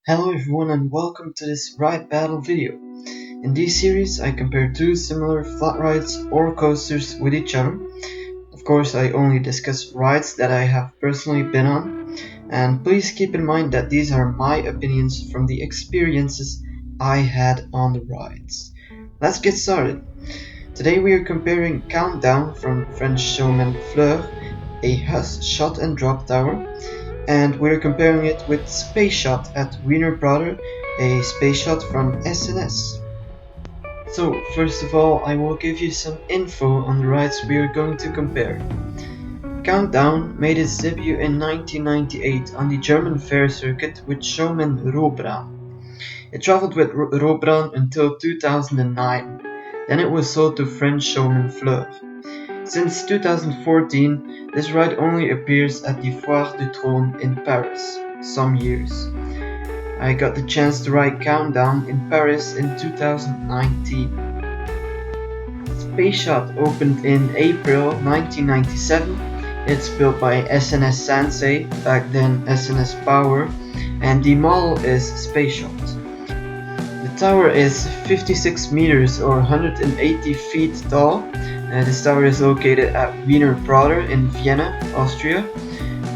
Hello everyone and welcome to this ride battle video. In this series I compare two similar flat rides or coasters with each other. Of course I only discuss rides that I have personally been on, and please keep in mind that these are my opinions from the experiences I had on the rides. Let's get started. Today we are comparing Countdown from French showman Fleur, a Huss Shot N Drop tower, and we're comparing it with Space Shot at Wiener Prater, a space shot from S&S. So first of all, I will give you some info on the rides we are going to compare. Countdown made its debut in 1998 on the German fair circuit with showman Robran. It traveled with Robran until 2009, then it was sold to French showman Fleur. Since 2014, this ride only appears at the Foire du Trône in Paris, some years. I got the chance to ride Countdown in Paris in 2019. Space Shot opened in April 1997. It's built by S&S Sensei, back then S&S Power, and the model is Space Shot. The tower is 56 meters or 180 feet tall. This tower is located at Wiener Prater in Vienna, Austria.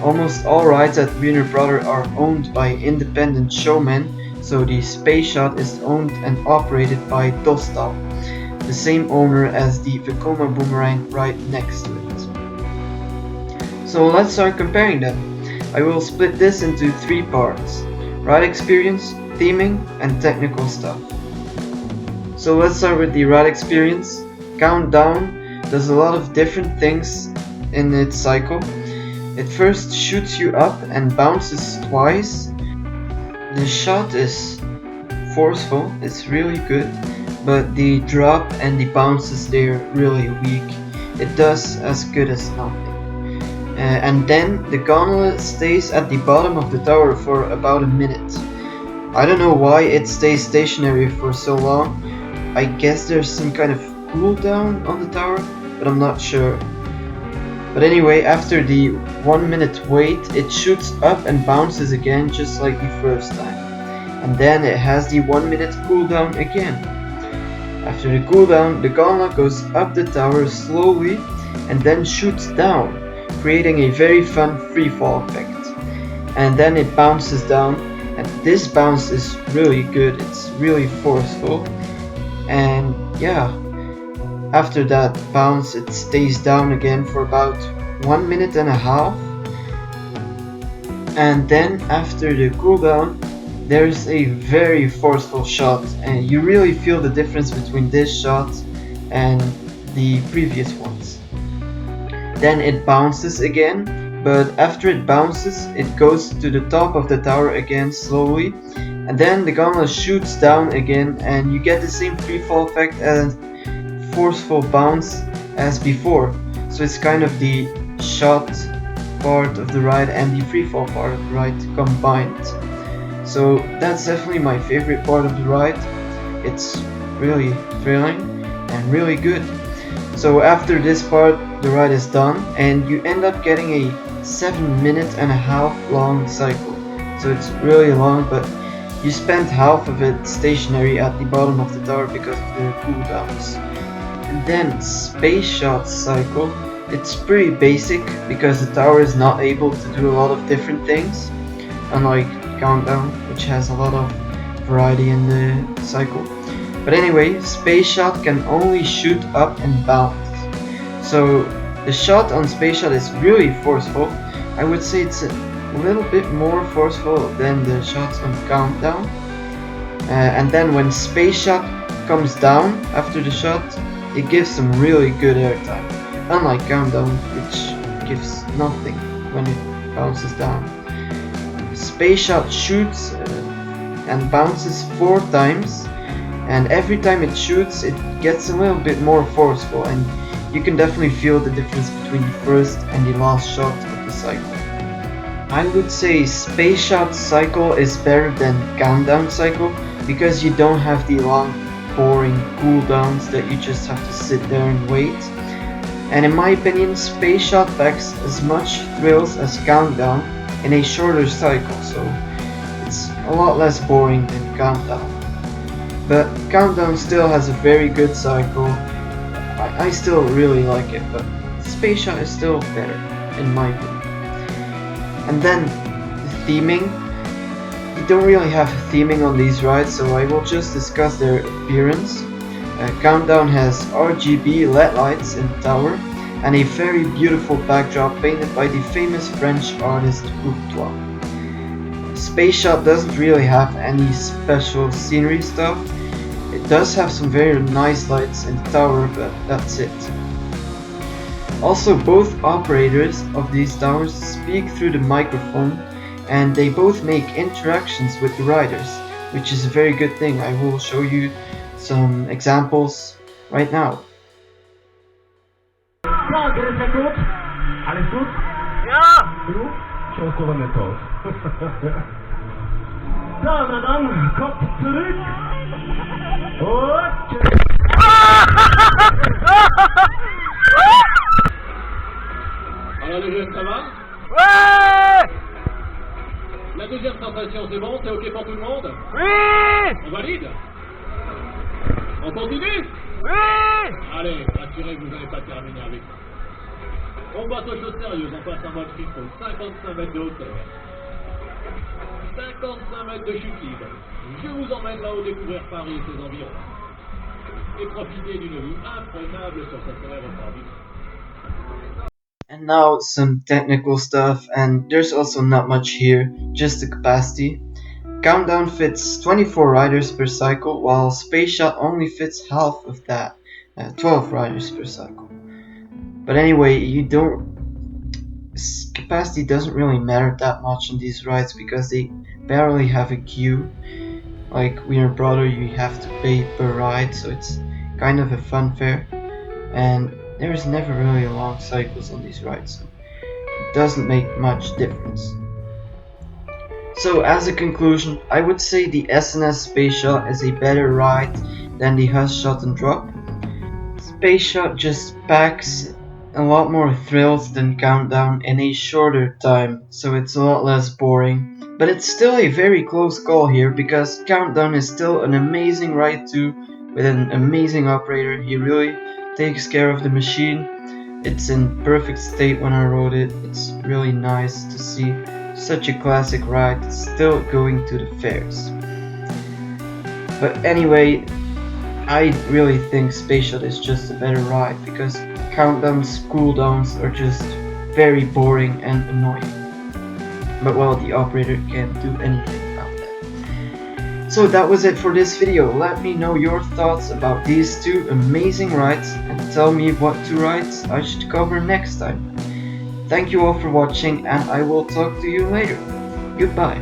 Almost all rides at Wiener Prater are owned by independent showmen, so the Space Shot is owned and operated by Dostal, the same owner as the Vekoma Boomerang right next to it. So let's start comparing them. I will split this into three parts: ride experience, theming, and technical stuff. So let's start with the ride experience. Countdown does a lot of different things in its cycle. It first shoots you up and bounces twice. The shot is forceful, it's really good, but the drop and the bounces, they're really weak. It does as good as nothing. And then the gondola stays at the bottom of the tower for about a minute. I don't know why it stays stationary for so long. I guess there's some kind of cooldown on the tower, but I'm not sure. But anyway, after the 1 minute wait, it shoots up and bounces again just like the first time. And then it has the 1 minute cooldown again. After the cooldown, the gondola goes up the tower slowly and then shoots down, creating a very fun freefall effect. And then it bounces down, and this bounce is really good, it's really forceful. And yeah, after that bounce it stays down again for about 1 minute and a half. And then after the cooldown there's a very forceful shot, and you really feel the difference between this shot and the previous ones. Then it bounces again, but after it bounces it goes to the top of the tower again slowly, and then the gondola shoots down again and you get the same freefall effect and forceful bounce as before. So it's kind of the shot part of the ride and the freefall part of the ride combined. So that's definitely my favorite part of the ride. It's really thrilling and really good. So after this part the ride is done and you end up getting a 7.5-minute long cycle. So it's really long, but you spend half of it stationary at the bottom of the tower because of the cooldowns. And then Space Shot's cycle, it's pretty basic because the tower is not able to do a lot of different things, unlike Countdown, which has a lot of variety in the cycle. But anyway, Space Shot can only shoot up and bounce. So the shot on Space Shot is really forceful. I would say it's a little bit more forceful than the shots on Countdown. And then when Space Shot comes down after the shot, it gives some really good airtime, unlike Countdown, which gives nothing when it bounces down. Space Shot shoots and bounces 4 times, and every time it shoots it gets a little bit more forceful, and you can definitely feel the difference between the first and the last shot of the cycle. I would say Space Shot cycle is better than Countdown cycle because you don't have the long boring cooldowns that you just have to sit there and wait. And in my opinion, Space Shot packs as much thrills as Countdown in a shorter cycle, so it's a lot less boring than Countdown. But Countdown still has a very good cycle. I still really like it, but Space Shot is still better, in my opinion. And then, the theming. You don't really have theming on these rides, so I will just discuss their appearance. Countdown has RGB LED lights in the tower, and a very beautiful backdrop painted by the famous French artist Courtois. Space Shot doesn't really have any special scenery stuff. It does have some very nice lights in the tower, but that's it. Also, both operators of these towers speak through the microphone, and they both make interactions with the riders, which is a very good thing. I will show you some examples right now. Alles gut? Ja! Du? Schon so nicht aus. So, na dann, Kopf zurück. Und... Alors les jeunes, ça va? Ouais! La deuxième sensation, c'est bon? C'est ok pour tout le monde? Oui! On valide? On continue? Oui! Allez, rassurez-vous, vous n'allez pas terminer avec ça. On passe aux choses sérieuses, on passe en mode free fall, 55 mètres de hauteur. 55 mètres de chute libre. Je vous emmène là-haut découvrir Paris et ses environs. Et profiter d'une vue imprenable sur cette aéroport du train. And now some technical stuff, and there's also not much here, just the capacity. Countdown fits 24 riders per cycle, while Space Shot only fits half of that, 12 riders per cycle. But anyway, capacity doesn't really matter that much on these rides because they barely have a queue. Like Wiener Prater, you have to pay per ride, so it's kind of a fun fair. And there's never really long cycles on these rides, so it doesn't make much difference. So as a conclusion, I would say the S&S Space Shot is a better ride than the Huss Shot N Drop. Space Shot just packs a lot more thrills than Countdown in a shorter time, so it's a lot less boring. But it's still a very close call here because Countdown is still an amazing ride too, with an amazing operator. He really takes care of the machine. It's in perfect state when I rode it. It's really nice to see such a classic ride still going to the fairs. But anyway, I really think Space Shot is just a better ride because Countdown's cooldowns are just very boring and annoying. But well, the operator can't do anything about that. So that was it for this video. Let me know your thoughts about these two amazing rides and tell me what two rides I should cover next time. Thank you all for watching, and I will talk to you later. Goodbye.